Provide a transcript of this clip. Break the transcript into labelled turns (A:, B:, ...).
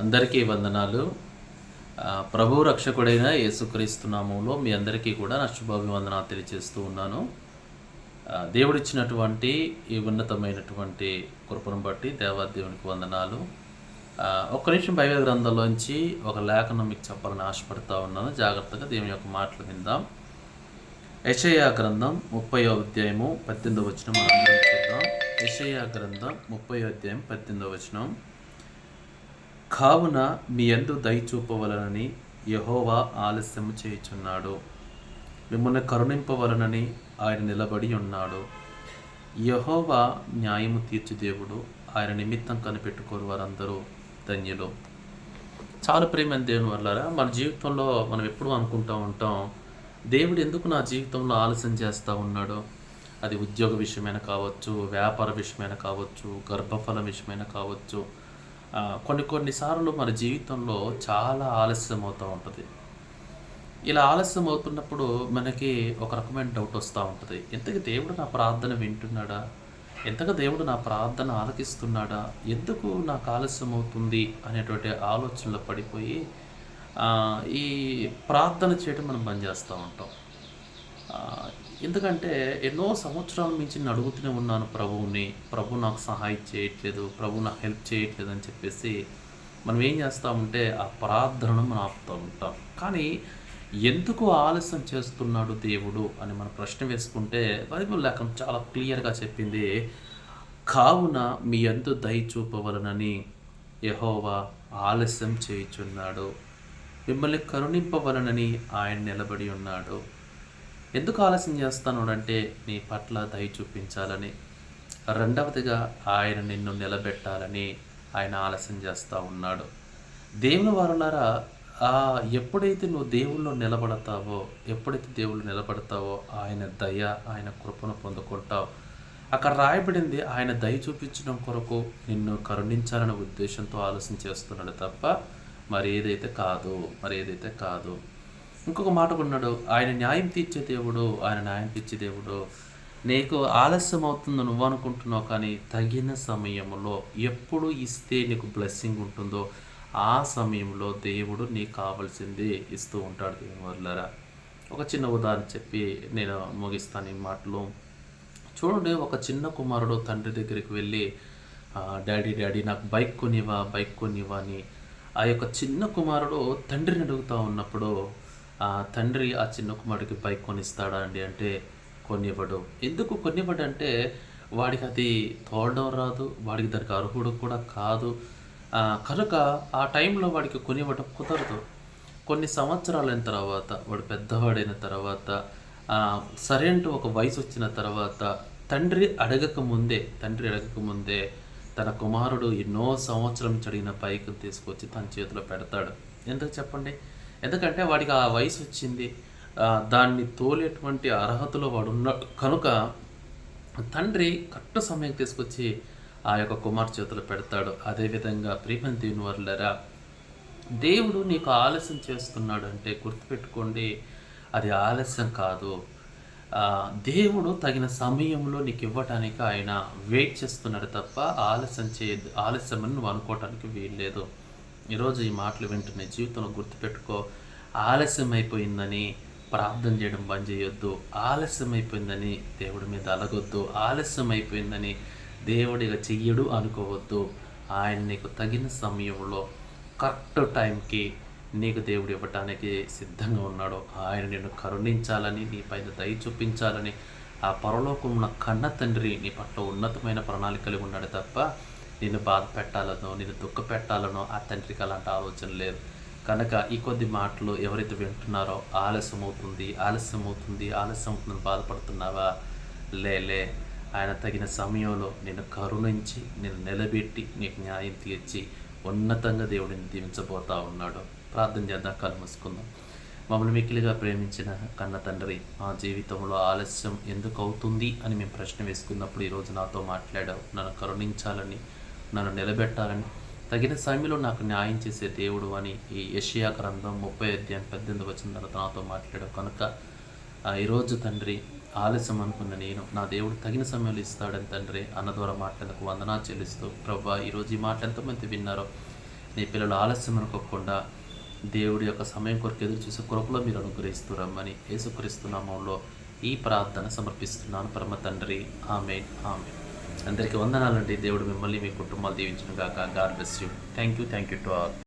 A: అందరికీ వందనాలు. ప్రభు రక్షకుడైన యేసుక్రీస్తు నామములో మీ అందరికీ కూడా నా శుభాభివందనాలు తెలియజేస్తూ ఉన్నాను. దేవుడిచ్చినటువంటి ఈ ఉన్నతమైనటువంటి కృపను బట్టి దేవాదేవునికి వందనాలు. ఒక్క నిమిషం బైబిల్ గ్రంథంలోంచి ఒక లేఖనం మీకు చెప్పాలని ఆశపడతా ఉన్నాను. జాగ్రత్తగా దేవుని యొక్క మాటలు విందాం. యెషయా గ్రంథం 30వ అధ్యాయము 18వ వచనం మనం అందరం చూద్దాం. యెషయా గ్రంథం 30వ అధ్యాయం 18వ వచనం. కావున మీ యందు దయ చూపవలనని యెహోవా ఆలస్యము చేయుచున్నాడు, మిమ్మల్ని కరుణింపవలనని ఆయన నిలబడి ఉన్నాడు. యెహోవా న్యాయము తీర్చు దేవుడు, ఆయన నిమిత్తం కనిపెట్టుకోరు వారందరూ ధన్యులు. చాలా ప్రేమైన దేవుని వల్లారా, మన జీవితంలో మనం ఎప్పుడూ అనుకుంటూ ఉంటాం, దేవుడు ఎందుకు నా జీవితంలో ఆలస్యం చేస్తూ ఉన్నాడు. అది ఉద్యోగ విషయమైనా కావచ్చు, వ్యాపార విషయమైనా కావచ్చు, గర్భఫల విషయమైనా కావచ్చు. కొన్నిసార్లు మన జీవితంలో చాలా ఆలస్యం అవుతూ ఉంటుంది. ఇలా ఆలస్యం అవుతున్నప్పుడు మనకి ఒక రకమైన డౌట్ వస్తూ ఉంటుంది. ఎంతగా దేవుడు నా ప్రార్థన వింటున్నాడా, ఎంతగా దేవుడు నా ప్రార్థన ఆలకిస్తున్నాడా, ఎందుకు నాకు ఆలస్యం అవుతుంది అనేటువంటి ఆలోచనలో పడిపోయి ఈ ప్రార్థన చేయడం మనం బంద్ చేస్తూ ఉంటాం. ఎందుకంటే ఎన్నో సంవత్సరాల నుంచి నేను అడుగుతూనే ఉన్నాను ప్రభువుని, ప్రభు నాకు సహాయం చేయట్లేదు, ప్రభు నాకు హెల్ప్ చేయట్లేదు అని చెప్పేసి మనం ఏం చేస్తామంటే ఆ ప్రార్థనను మనం ఆపుతూ ఉంటాం. కానీ ఎందుకు ఆలస్యం చేస్తున్నాడు దేవుడు అని మనం ప్రశ్న వేసుకుంటే బైబిల్ లేఖనం చాలా క్లియర్గా చెప్పింది. కావున మీ యందు దయ చూపవలనని యెహోవా ఆలస్యం చేయుచున్నాడు, మిమ్మల్ని కరుణింపవలనని ఆయన నిలబడి ఉన్నాడు. ఎందుకు ఆలస్యం చేస్తాను అంటే నీ పట్ల దయ చూపించాలని, రెండవదిగా ఆయన నిన్ను నిలబెట్టాలని ఆయన ఆలస్యం చేస్తూ ఉన్నాడు. దేవుని వారులారా, ఎప్పుడైతే నువ్వు దేవుల్లో నిలబడతావో, ఎప్పుడైతే దేవుళ్ళు నిలబడతావో ఆయన దయ, ఆయన కృపను పొందుకుంటావు. అక్కడ రాయబడింది ఆయన దయ చూపించడం కొరకు నిన్ను కరుణించాలనే ఉద్దేశంతో ఆలస్యం చేస్తున్నాడు తప్ప మరేదైతే కాదు. ఇంకొక మాట ఉన్నాడు, ఆయన న్యాయం తీర్చే దేవుడు, ఆయన న్యాయం తీర్చే దేవుడు. నీకు ఆలస్యం అవుతుందో నువ్వు అనుకుంటున్నావు, కానీ తగిన సమయంలో ఎప్పుడు ఇస్తే నీకు బ్లెస్సింగ్ ఉంటుందో ఆ సమయంలో దేవుడు నీకు కావాల్సింది ఇస్తూ ఉంటాడు. దేవుని వల్లరా, ఒక చిన్న ఉదాహరణ చెప్పి నేను ముగిస్తాను ఈ మాటలు. చూడండి, ఒక చిన్న కుమారుడు తండ్రి దగ్గరికి వెళ్ళి డాడీ నాకు బైక్ కొనివా అని ఆ యొక్క చిన్న కుమారుడు తండ్రిని అడుగుతూ ఉన్నప్పుడు తండ్రి ఆ చిన్న కుమారుడికి బైక్ కొనిస్తాడా అండి అంటే కొనివ్వడు. ఎందుకు కొనివ్వడు అంటే వాడికి అది తోడడం రాదు, వాడికి దానికి అర్హుడు కూడా కాదు. కనుక ఆ టైంలో వాడికి కొనివ్వడం కుదరదు. కొన్ని సంవత్సరాలైన తర్వాత, వాడు పెద్దవాడైన తర్వాత, సరైన ఒక వయసు వచ్చిన తర్వాత తండ్రి అడగక ముందే తన కుమారుడు ఎన్నో సంవత్సరం చడిగిన బైక్ తీసుకొచ్చి తన చేతిలో పెడతాడు. ఎందుకు చెప్పండి? ఎందుకంటే వాడికి ఆ వయసు వచ్చింది, దాన్ని తోలేటువంటి అర్హతలో వాడు ఉన్నాడు. కనుక తండ్రి కరెక్ట్ సమయం తీసుకొచ్చి ఆ యొక్క కుమార్ చేతిలో పెడతాడు. అదేవిధంగా ప్రియమైన దేవుని వల్లరా, దేవుడు నీకు ఆలస్యం చేస్తున్నాడు అంటే గుర్తుపెట్టుకోండి, అది ఆలస్యం కాదు. దేవుడు తగిన సమయంలో నీకు ఇవ్వటానికి ఆయన వెయిట్ చేస్తున్నాడు తప్ప ఆలస్యం అని నువ్వు అనుకోవటానికి వీల్లేదు. ఈరోజు ఈ మాటలు వింటున్న జీవితంలో గుర్తుపెట్టుకో, ఆలస్యం అయిపోయిందని ప్రార్థన చేయడం బంద్ చేయొద్దు, ఆలస్యం అయిపోయిందని దేవుడి మీద అలగొద్దు, ఆలస్యం అయిపోయిందని దేవుడిగా చెయ్యడు అనుకోవద్దు. ఆయన నీకు తగిన సమయంలో కరెక్ట్ టైంకి నీకు దేవుడు ఇవ్వటానికి సిద్ధంగా ఉన్నాడు. ఆయన నిన్ను కరుణించాలని, నీ పైన దయ చూపించాలని ఆ పరలోకమున్న కన్న తండ్రి నీ పట్ల ఉన్నతమైన ప్రణాళిక కలిగి ఉన్నాడు తప్ప నిన్ను బాధ పెట్టాలనో, నిన్ను దుఃఖ పెట్టాలనో ఆ తండ్రికి అలాంటి ఆలోచన లేదు. కనుక ఈ కొద్ది మాటలు ఎవరైతే వింటున్నారో ఆలస్యం అవుతుంది బాధపడుతున్నావా? లే, ఆయన తగిన సమయంలో నిన్ను కరుణించి, నిన్ను నిలబెట్టి, నీకు న్యాయం తీర్చి ఉన్నతంగా దేవుడిని దీవించబోతా ఉన్నాడు. ప్రార్థన చేద్దాం, కళ్ళు మూసుకుందాం. మమ్మల్ని మిక్కిలిగా ప్రేమించిన కన్న తండ్రి, మా జీవితంలో ఆలస్యం ఎందుకు అవుతుంది అని మేము ప్రశ్న వేసుకున్నప్పుడు ఈరోజు నాతో మాట్లాడావు. నన్ను కరుణించాలని, నన్ను నిలబెట్టాలని, తగిన సమయంలో నాకు న్యాయం చేసే దేవుడు అని ఈ యెషయా గ్రంథం 30వ అధ్యాయం 18వ వచనం నాతో మాట్లాడావు. కనుక ఈరోజు తండ్రి, ఆలస్యం అనుకున్న నేను, నా దేవుడు తగిన సమయంలో ఇస్తాడని తండ్రి అన్న ద్వారా మాట్లాడకు వందనాలు చెల్లిస్తూ, ప్రభువా ఈరోజు ఈ మాట ఎంతమంది విన్నారో నీ పిల్లలు ఆలస్యం అనుకోకుండా దేవుడి యొక్క సమయం కొరకు ఎదురు చూసే కృపలో మీరు అనుగ్రహిస్తురమ్మని యేసుక్రీస్తు నామములో ఈ ప్రార్థన సమర్పిస్తున్నాను పరమ తండ్రి. ఆమేన్, ఆమేన్. అందరికీ వందనాలండి. దేవుడు మిమ్మల్ని మీ కుటుంబాలు దీవించును గాక. God bless you. Thank you to all.